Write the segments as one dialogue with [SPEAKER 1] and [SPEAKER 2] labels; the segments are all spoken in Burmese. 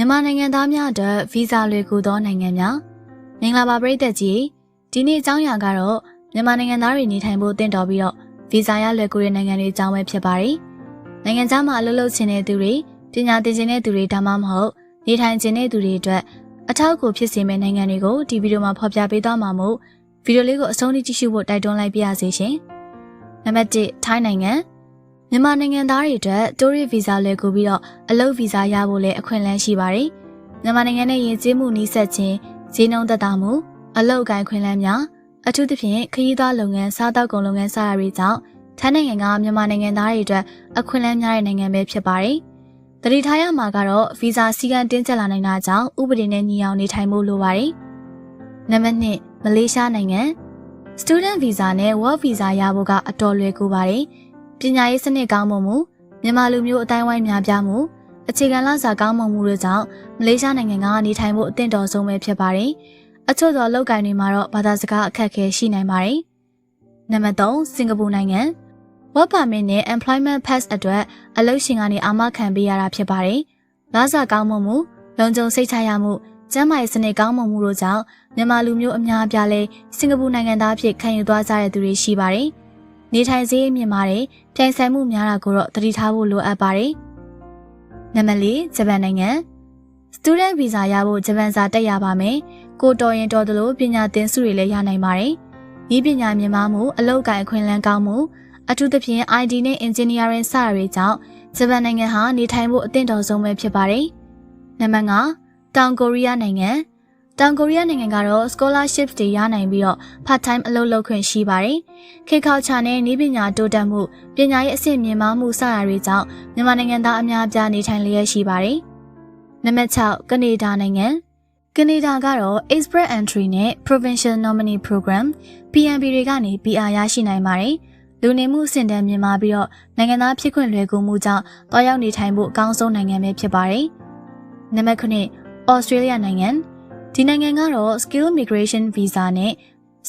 [SPEAKER 1] မြန်မာနိုင်ငံသားများအတွက်ဗီဇာလွယ်ကူသောနိုင်ငံများမင်္ဂလာပါပရိသတ်ကြီးဒီနေ့အကြောင်းအရာကတော့မြန်မာနိုင်ငံသားတွေနေထိုင်ဖို့တင့်တော်ပြီးတော့ဗီဇာရလွယ်ကူတဲ့နိုင်ငံတွေအကြောင်းပဲဖြစ်ပါတယ်နိုင်ငံခြားမှာအလုပ်လုပ်ချင်တဲ့သူတွေပညာသင်ချင်တဲ့သူတွေဒါမှမဟုတ်နေထိုင်ချင်တဲ့သူတွေအတွက်အထောက်အကူဖြစ်စေမယ့်နိုင်ငံတွေကိုဒီဗီဒီယိုမှာဖော်ပြပေးသွားမှာမို့ဗီဒီယိုလေးကိုအဆုံးထိကြည့်ရှုဖို့တိုက်တွန်းလိုက်ပါရစေရှင်နံပါတ်1ထိုင်းနိုင်ငံမြန်မာနိုင်ငံသားတွေအတွက်တိုးရီဗီဇာလွယ်ကူပြီးတော့အလုပ်ဗီဇာရဖို့လည်းအခွင့်အလမ်းရှိပါတယ်။မြန်မာနိုင်ငံနဲ့ယဉ်ကျေးမှုနှိစက်ခြင်းဈေးနှုန်းသက်သာမှုအလုပ်အကိုင်ခွင့်လန်းများအထူးသဖြင့်ခရီးသွားလုပ်ငန်းစားတောက်ကုန်လုပ်ငန်းစတာတွေကြောင့်ထိုင်းနိုင်ငံကမြန်မာနိုင်ငံသားတွေအတွက်အခွင့်အလမ်းများတဲ့နိုင်ငံပဲဖြစ်ပါတယ်။တတိထားရမှာကတော့ဗီဇာစည်းကမ်းတင်းကျပ်လာနိုင်တာကြောင့်ဥပဒေနဲ့ညီအောင်နေထိုင်ဖို့လိုပါတယ်။နံပါတ်2မလေးရှားနိုင်ငံ Student Visa နဲ့ Work Visa ရဖို့ကအတော်လွယ်ကူပါတယ်။ပညာရေးစနစ်ကောင်းမွန်မှုမြန်မာလူမျိုးအတိုင်းဝိုင်းများပြားမှုအခြေခံလစာကောင်းမွန်မှုတို့ကြောင့်မလေးရှားနိုင်ငံကနေထိုင်ဖို့အသင့်တော်ဆုံးပဲဖြစ်ပါတယ်။အချို့သောလုပ်ကိုင်တွေမှာတော့ဘာသာစကားအခက်အခဲရှိနိုင်ပါတယ်။နံပါတ်3စင်ကာပူနိုင်ငံ Work Permit နဲ့ Employment Pass အတွက်အလုပ်ရှင်ကနေအာမခံပေးရတာဖြစ်ပါတယ်။လစာကောင်းမွန်မှုလုံခြုံစိတ်ချရမှုကျန်းမာရေးစနစ်ကောင်းမွန်မှုတို့ကြောင့်မြန်မာလူမျိုးအများအပြားလဲစင်ကာပူနိုင်ငံသားအဖြစ်ခံယူသွားကြတဲ့သူတွေရှိပါတယ်။နေထိုင်စည်းမြင့်မာတဲ့ပြိုင်ဆိုင်မှုများတာကိုတော့သတိထားဖို့လိုအပ်ပါတယ်။နံပါတ်4ဂျပန်နိုင်ငံ Student Visa ရဖို့ဂျပန်စာတက်ရပါမယ်။ကိုတော်ရင်တော်သလိုပညာသင်ဆုတွေလည်းရနိုင်ပါတယ်။ဤပညာမြင့်မားမှုအလုပ်အကိုင်အခွင့်အလမ်းကောင်းမှုအထူးသဖြင့် IT နဲ့ Engineering စတာတွေကြောင့်ဂျပန်နိုင်ငံဟာနေထိုင်ဖို့အသင့်တော်ဆုံးပဲဖြစ်ပါတယ်။နံပါတ်5တောင်ကိုရီးယားနိုင်ငံတောင်ကိုရီးယားနိုင်ငံကတော့ scholarship တွေရနိုင်ပြီးတော့ part time အလုပ်လုပ်ခွင့်ရှိပါတယ်။ခေတ်ခေါက်ချာနဲ့နည်းပညာတိုးတက်မှုပညာရေးအဆင့်မြင့်မားမှုစတာတွေကြောင့်မြန်မာနိုင်ငံသားအများအပြားနေထိုင်လျက်ရှိပါတယ်။နံပါတ်6ကနေဒါနိုင်ငံကနေဒါကတော့ Express Entry နဲ့ Provincial Nominee Program PNP တွေကနေ PR ရရှိနိုင်ပါတယ်။လူနေမှုအဆင့်တန်းမြင့်မားပြီးတော့နိုင်ငံသားဖြစ်ခွင့်လွယ်ကူမှုကြောင့်တွားရောက်နေထိုင်ဖို့အကောင်းဆုံးနိုင်ငံပဲဖြစ်ပါတယ်။နံပါတ်9 Australia နိုင်ငံဒီနိုင်ငံကတော့ Skill Migration Visa နဲ့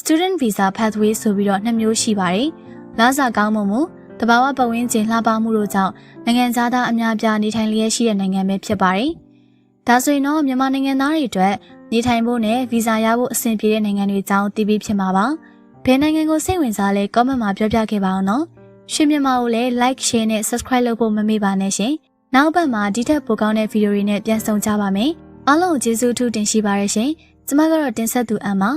[SPEAKER 1] Student Visa Pathway ဆိုပြီးတော့နှစ်မျိုးရှိပါတယ်။လစာကောင်းမှုတဘာဝပတ်ဝန်းကျင်လှပမှုတို့ကြောင့်နိုင်ငံသားအများပြားနေထိုင်လျက်ရှိတဲ့နိုင်ငံပဲဖြစ်ပါတယ်။ဒါဆိုရင်တော့မြန်မာနိုင်ငံသားတွေအတွက်နေထိုင်ဖို့နဲ့ဗီဇာရဖို့အဆင်ပြေတဲ့နိုင်ငံတွေအကြောင်းသိပြီးဖြစ်မှာပါ။ဘယ်နိုင်ငံကိုစိတ်ဝင်စားလဲ comment မှာပြောပြခဲ့ပါအောင်နော်။ရှင်မြန်မာကိုလည်း like share နဲ့ subscribe လုပ်ဖို့မမေ့ပါနဲ့ရှင်။နောက်ပတ်မှာဒီထက်ပိုကောင်းတဲ့ဗီဒီယိုတွေနဲ့ပြန်ဆုံကြပါမယ်။အားလုံးကျေးဇူးထူးတင်ရှိပါရရှင်။ကျမကတော့တင်ဆက်သူအမ်ပါ